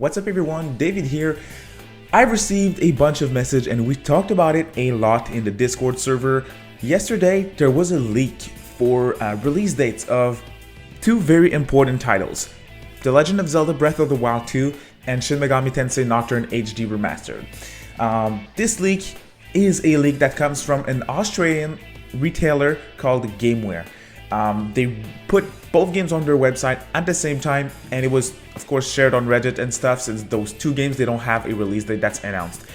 What's up everyone, David here. I've received a bunch of messages and we talked about it a lot in the Discord server. Yesterday there was a leak for release dates of two very important titles, The Legend of Zelda Breath of the Wild 2 and Shin Megami Tensei Nocturne HD Remastered. This leak is a leak that comes from an Australian retailer called Gameware. They put both games on their website at the same time, and it was of course shared on Reddit and stuff, since those two games, they don't have a release date that's announced.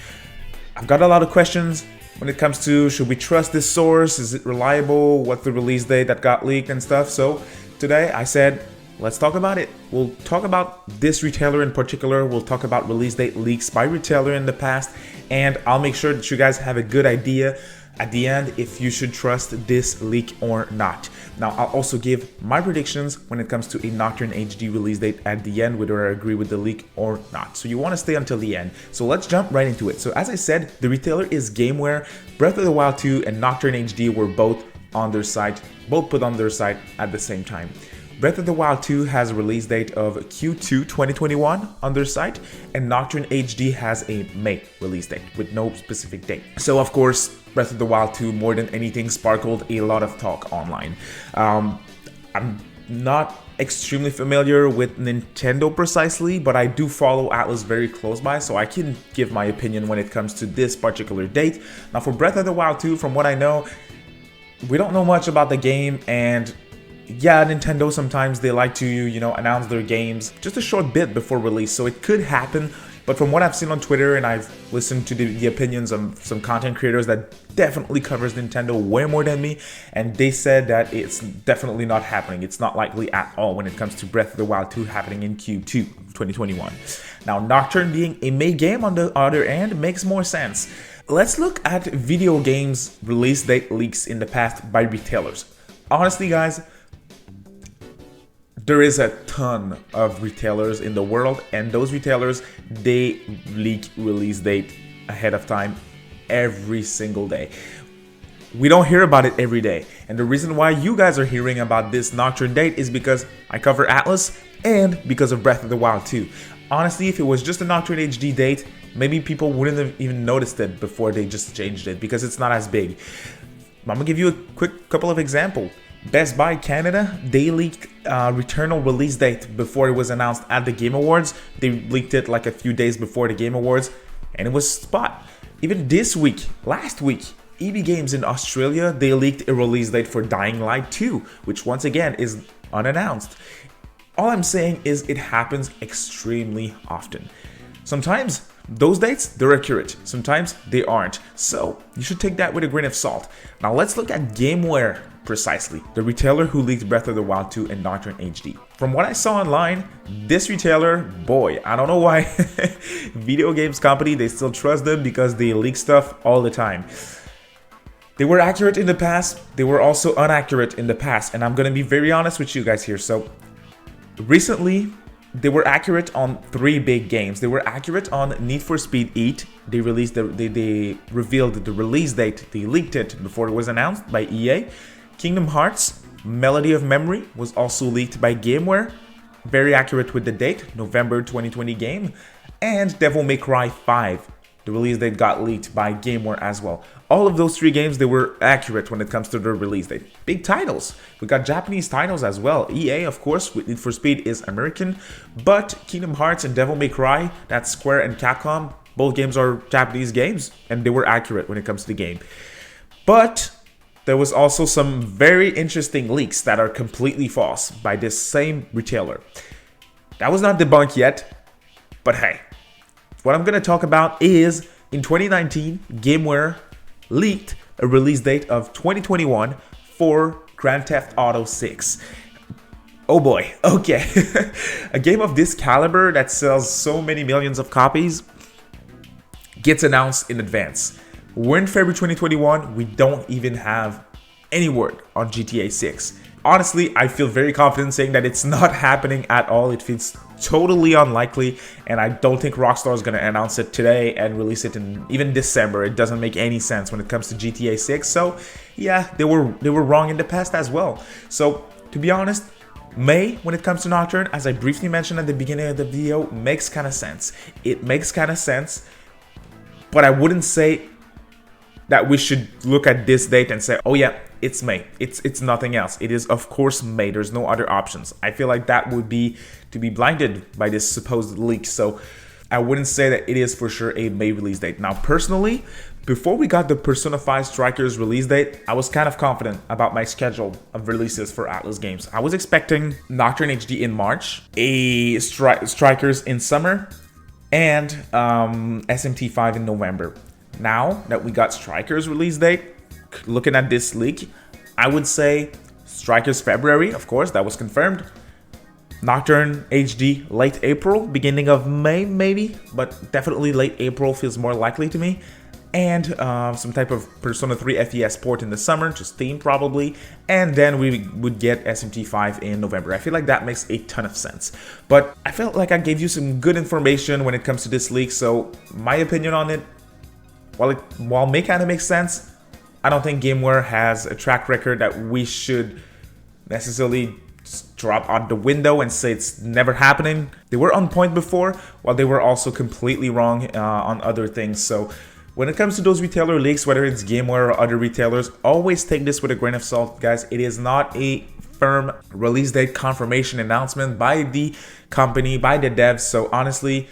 I've got a lot of questions when it comes to, should we trust this source? Is it reliable? What's the release date that got leaked and stuff? So today I said, let's talk about it. We'll talk about this retailer in particular. We'll talk about release date leaks by retailer in the past, and I'll make sure that you guys have a good idea at the end if you should trust this leak or not. Now, I'll also give my predictions when it comes to a Nocturne HD release date at the end, whether I agree with the leak or not. So you want to stay until the end. So let's jump right into it. So as I said, the retailer is Gameware. Breath of the Wild 2 and Nocturne HD were both on their site, both put on their site at the same time. Breath of the Wild 2 has a release date of Q2 2021 on their site, and Nocturne HD has a May release date with no specific date. So of course, Breath of the Wild 2 more than anything sparkled a lot of talk online. I'm not extremely familiar with Nintendo precisely, but I do follow Atlus very close by, so I can give my opinion when it comes to this particular date. Now for Breath of the Wild 2, from what I know, we don't know much about the game, and yeah, Nintendo sometimes they like to, announce their games just a short bit before release, so it could happen. But from what I've seen on Twitter, and I've listened to the opinions of some content creators that definitely covers Nintendo way more than me, and they said that it's definitely not happening. It's not likely at all when it comes to Breath of the Wild 2 happening in Q2 2021. Now, Nocturne being a May game on the other end makes more sense. Let's look at video games release date leaks in the past by retailers. Honestly, guys, there is a ton of retailers in the world, and those retailers, they leak release date ahead of time every single day. We don't hear about it every day, and the reason why you guys are hearing about this Nocturne date is because I cover Atlus and because of Breath of the Wild 2. Honestly, if it was just a Nocturne HD date, maybe people wouldn't have even noticed it before they just changed it, because it's not as big. I'm gonna give you a quick couple of examples. Best Buy Canada, they leaked Returnal release date before it was announced at the Game Awards. They leaked it like a few days before the Game Awards, and it was spot. Even this week, last week, EB Games in Australia, they leaked a release date for Dying Light 2, which once again is unannounced. All I'm saying is it happens extremely often. Sometimes those dates, they're accurate. Sometimes they aren't. So you should take that with a grain of salt. Now let's look at Gameware precisely, the retailer who leaked Breath of the Wild 2 and Nocturne HD. From what I saw online, this retailer, boy, I don't know why video games company, they still trust them because they leak stuff all the time. They were accurate in the past, they were also inaccurate in the past, and I'm gonna be very honest with you guys here. So recently, they were accurate on three big games. They were accurate on Need for Speed Heat. They revealed the release date. They leaked it before it was announced by EA. Kingdom Hearts Melody of Memory was also leaked by Gameware. Very accurate with the date, November 2020 game. And Devil May Cry 5. The release date got leaked by Gameware as well. All of those three games, they were accurate when it comes to their release date. Big titles. We got Japanese titles as well. EA, of course, with Need for Speed is American, but Kingdom Hearts and Devil May Cry, that's Square and Capcom, both games are Japanese games, and they were accurate when it comes to the game. But there was also some very interesting leaks that are completely false by this same retailer. That was not debunked yet, but hey, what I'm going to talk about is in 2019, Gameware leaked a release date of 2021 for Grand Theft Auto 6. Oh boy, okay. A game of this caliber that sells so many millions of copies gets announced in advance. We're in February 2021, we don't even have any word on GTA 6. Honestly, I feel very confident saying that it's not happening at all. It feels totally unlikely, and I don't think Rockstar is going to announce it today and release it in even December. It doesn't make any sense when it comes to GTA 6. So yeah, they were wrong in the past as well. So to be honest, May, when it comes to Nocturne, as I briefly mentioned at the beginning of the video, makes kind of sense. It makes kind of sense, but I wouldn't say that we should look at this date and say, oh yeah, it's May. It's nothing else. It is, of course, May. There's no other options. I feel like that would be to be blinded by this supposed leak. So I wouldn't say that it is for sure a May release date. Now, personally, before we got the Persona 5 Strikers release date, I was kind of confident about my schedule of releases for Atlus Games. I was expecting Nocturne HD in March, a Strikers in summer, and SMT5 in November. Now that we got Strikers release date, looking at this leak, I would say Strikers February, of course, that was confirmed. Nocturne HD late April, beginning of May maybe, but definitely late April feels more likely to me. And some type of Persona 3 FES port in the summer, just theme probably. And then we would get SMT5 in November. I feel like that makes a ton of sense. But I felt like I gave you some good information when it comes to this leak, so my opinion on it, while may kind of make sense, I don't think GameWare has a track record that we should necessarily drop out the window and say it's never happening. They were on point before, while they were also completely wrong on other things. So when it comes to those retailer leaks, whether it's GameWare or other retailers, always take this with a grain of salt, guys. It is not a firm release date confirmation announcement by the company, by the devs. So honestly,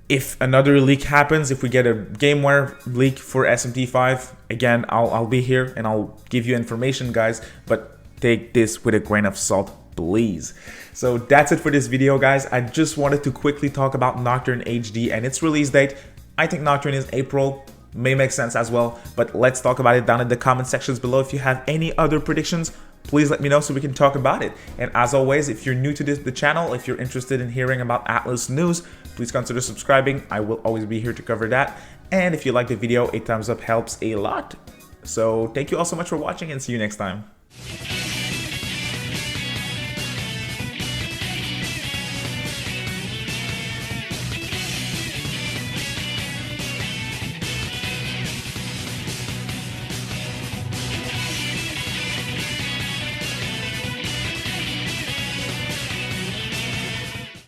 if another leak happens, if we get a GameWare leak for SMT5, again, I'll be here and I'll give you information, guys, but take this with a grain of salt, please. So that's it for this video, guys. I just wanted to quickly talk about Nocturne HD and its release date. I think Nocturne is April, may make sense as well, but let's talk about it down in the comment sections below. If you have any other predictions, please let me know so we can talk about it. And as always, if you're new to the channel, if you're interested in hearing about Atlus news, please consider subscribing. I will always be here to cover that. And if you like the video, a thumbs up helps a lot. So thank you all so much for watching and see you next time.